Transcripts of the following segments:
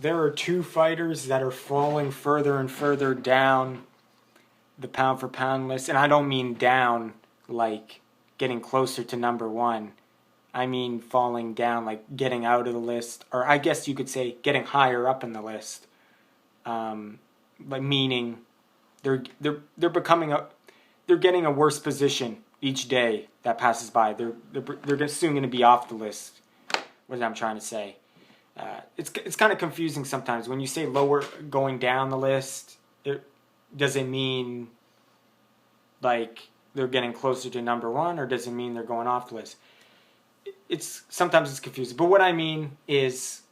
there are two fighters that are falling further and further down the pound for pound list, and I don't mean down like getting closer to number one. I mean falling down, like getting out of the list, or I guess you could say getting higher up in the list. But meaning they're getting a worse position each day that passes by. They're soon going to be off the list. What I'm trying to say. It's kind of confusing sometimes when you say lower, going down the list. Does it mean like they're getting closer to number one, or does it mean they're going off the list? Sometimes it's confusing. But what I mean is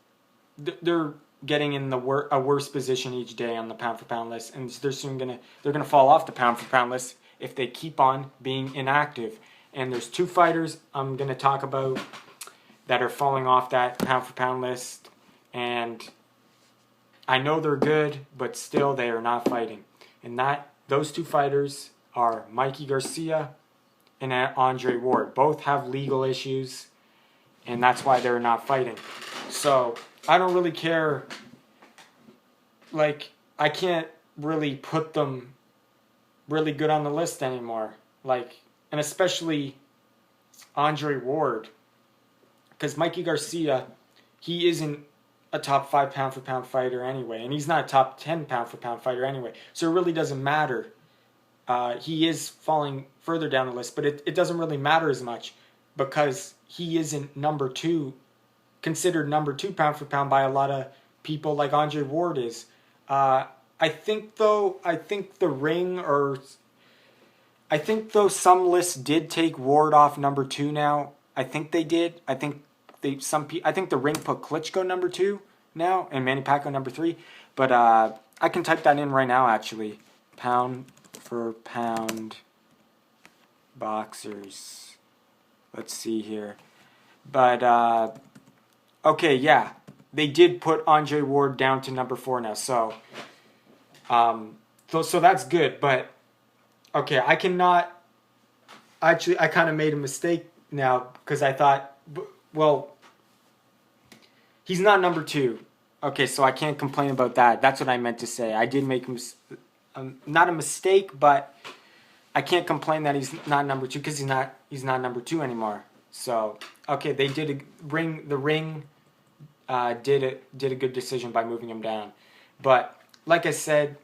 they're getting in a worse position each day on the pound for pound list, and they're gonna fall off the pound for pound list if they keep on being inactive. And there's two fighters I'm gonna talk about that are falling off that pound for pound list, and I know they're good, but still they are not fighting. And those two fighters are Mikey Garcia and Andre Ward. Both have legal issues, and that's why they're not fighting. So I don't really care. Like, I can't really put them really good on the list anymore. Like, and especially Andre Ward, because Mikey Garcia, he isn't a top 5 pound for pound fighter anyway, and he's not a top 10 pound for pound fighter anyway. So it really doesn't matter. He is falling further down the list, but it doesn't really matter as much because he isn't considered number 2 pound for pound by a lot of people like Andre Ward is. I think though some lists did take Ward off number 2 now. I think they did. I think the ring put Klitschko number 2 now and Manny Pacquiao number 3. But I can type that in right now actually. Pound for pound boxers. Let's see here. But okay, yeah. They did put Andre Ward down to number 4 now. So that's good, but okay, I cannot actually I kind of made a mistake now because I thought, well, he's not number 2. Okay, so I can't complain about that. That's what I meant to say. I did make not a mistake, but I can't complain that he's not number 2 because he's not number 2 anymore. So, okay, they did the ring did a good decision by moving him down. But like I said,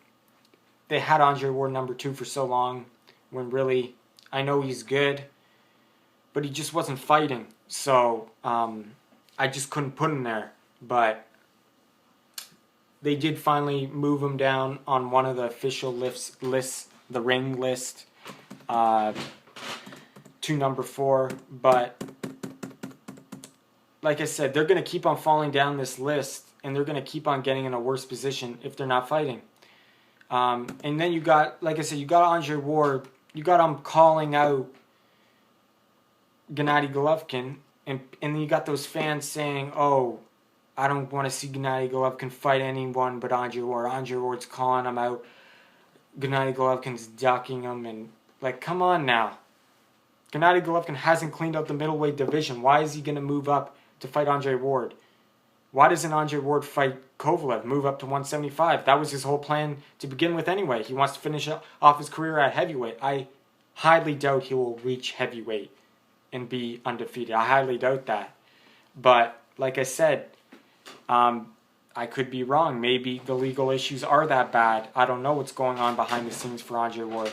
they had Andre Ward number 2 for so long when really I know he's good, but he just wasn't fighting. So I just couldn't put him there. But they did finally move him down on one of the official lists, the ring list, to number 4. But like I said, they're going to keep on falling down this list, and they're going to keep on getting in a worse position if they're not fighting. And then you got, like I said, you got Andre Ward. You got him calling out Gennady Golovkin, and then you got those fans saying, "Oh, I don't want to see Gennady Golovkin fight anyone but Andre Ward. Andre Ward's calling him out. Gennady Golovkin's ducking him." And, like, come on now. Gennady Golovkin hasn't cleaned out the middleweight division. Why is he going to move up to fight Andre Ward? Why doesn't Andre Ward fight Kovalev, move up to 175? That was his whole plan to begin with anyway. He wants to finish off his career at heavyweight. I highly doubt he will reach heavyweight and be undefeated. I highly doubt that. But, like I said, I could be wrong. Maybe the legal issues are that bad. I don't know what's going on behind the scenes for Andre Ward.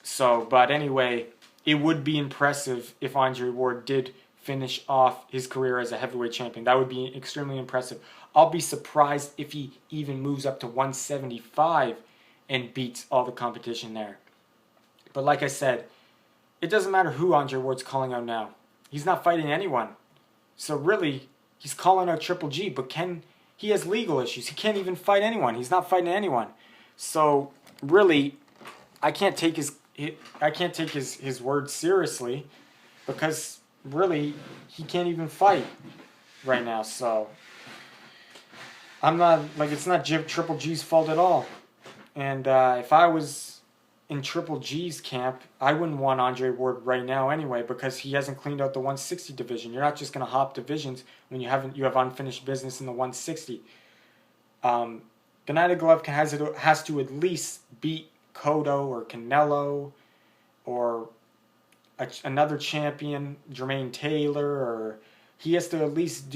So, but anyway, it would be impressive if Andre Ward did finish off his career as a heavyweight champion. That would be extremely impressive. I'll be surprised if he even moves up to 175 and beats all the competition there. But like I said, it doesn't matter who Andre Ward's calling out now. He's not fighting anyone. So really, he's calling out Triple G, but he has legal issues. He can't even fight anyone. He's not fighting anyone. So really, I can't take his word seriously because really he can't even fight right now. So I'm not like it's not Triple G's fault at all. And if I was in Triple G's camp, I wouldn't want Andre Ward right now anyway because he hasn't cleaned out the 160 division. You're not just going to hop divisions when you have unfinished business in the 160. Gennady Golovkin has to at least beat Cotto or Canelo or another champion, Jermaine Taylor, or he has to at least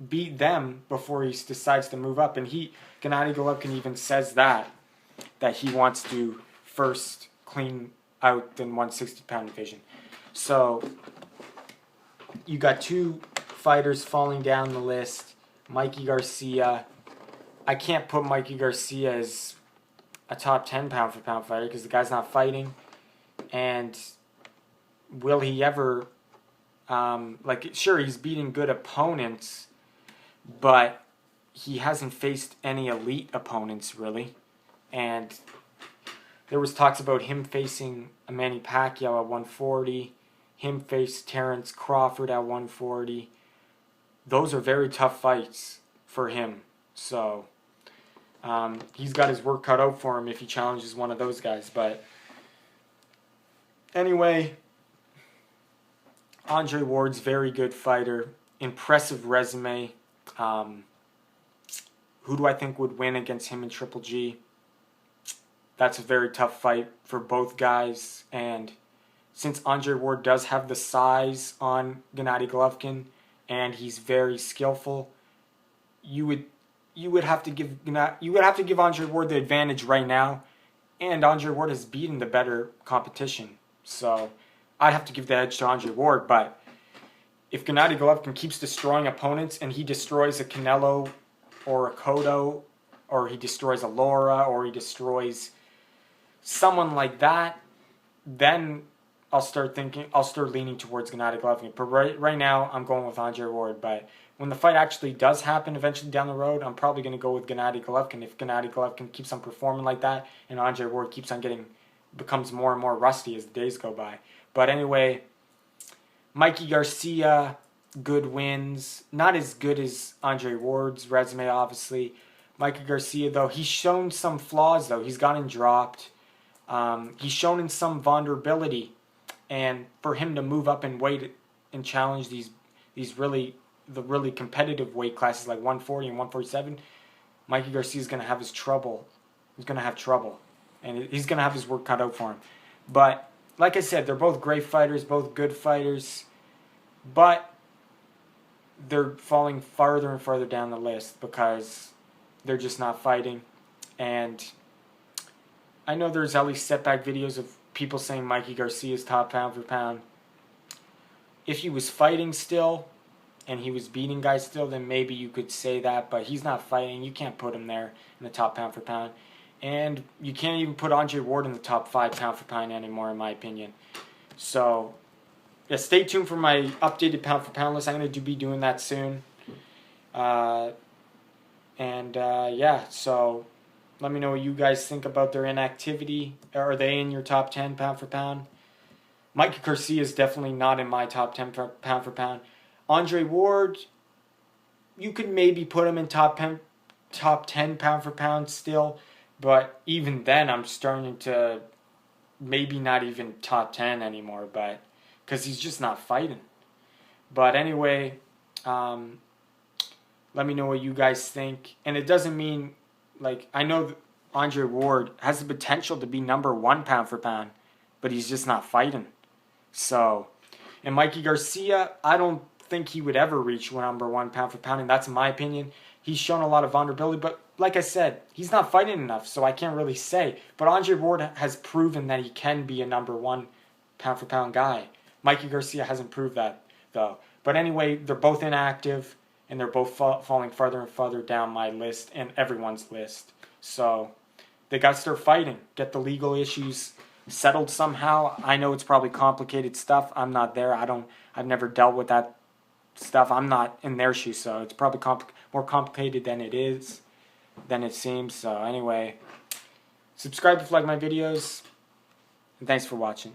beat them before he decides to move up. And Gennady Golovkin even says that he wants to first clean out the 160-pound division. So you got two fighters falling down the list. Mikey Garcia. I can't put Mikey Garcia as a top 10 pound-for-pound fighter because the guy's not fighting. And will he ever... sure, he's beating good opponents, but he hasn't faced any elite opponents, really. And there was talks about him facing Manny Pacquiao at 140. Him face Terrence Crawford at 140. Those are very tough fights for him. So he's got his work cut out for him if he challenges one of those guys. But anyway, Andre Ward's very good fighter. Impressive resume. Who do I think would win against him in Triple G? That's a very tough fight for both guys. And since Andre Ward does have the size on Gennady Golovkin and he's very skillful, you would have to give Andre Ward the advantage right now. And Andre Ward has beaten the better competition, so I'd have to give the edge to Andre Ward. But if Gennady Golovkin keeps destroying opponents and he destroys a Canelo or a Cotto, or he destroys a Lara, or he destroys someone like that, then I'll start leaning towards Gennady Golovkin. But right now, I'm going with Andre Ward. But when the fight actually does happen eventually down the road, I'm probably going to go with Gennady Golovkin. If Gennady Golovkin keeps on performing like that, and Andre Ward becomes more and more rusty as the days go by. But anyway, Mikey Garcia, good wins. Not as good as Andre Ward's resume, obviously. Mikey Garcia, though, he's shown some flaws, though. He's gotten dropped. He's shown in some vulnerability. And for him to move up in weight and challenge the really competitive weight classes like 140 and 147, Mikey Garcia's going to have his trouble. He's going to have trouble. And he's going to have his work cut out for him. But like I said, they're both great fighters, both good fighters. But they're falling farther and farther down the list because they're just not fighting. And I know there's at least setback videos of people saying Mikey Garcia's top pound for pound. If he was fighting still and he was beating guys still, then maybe you could say that. But he's not fighting. You can't put him there in the top pound for pound. And you can't even put Andre Ward in the top 5 pound for pound anymore, in my opinion. So, yeah, stay tuned for my updated pound for pound list. I'm going to be doing that soon. Yeah, so let me know what you guys think about their inactivity. Are they in your top 10 pound for pound? Mikey Garcia is definitely not in my top 10 pound for pound. Andre Ward, you could maybe put him in top 10 pound for pound still. But even then, I'm starting to maybe not even top 10 anymore, but because he's just not fighting. But anyway, let me know what you guys think. And it doesn't mean, I know Andre Ward has the potential to be number 1 pound for pound, but he's just not fighting. So, and Mikey Garcia, I don't think he would ever reach number 1 pound for pound, and that's my opinion. He's shown a lot of vulnerability, but like I said, he's not fighting enough, so I can't really say. But Andre Ward has proven that he can be a number 1 pound for pound guy. Mikey Garcia hasn't proved that, though. But anyway, they're both inactive, and they're both falling farther and farther down my list and everyone's list. So they got to start fighting, get the legal issues settled somehow. I know it's probably complicated stuff. I'm not there. I've never dealt with that stuff. I'm not in their shoes, so it's probably more complicated than it seems. So anyway, subscribe if you like my videos, and thanks for watching.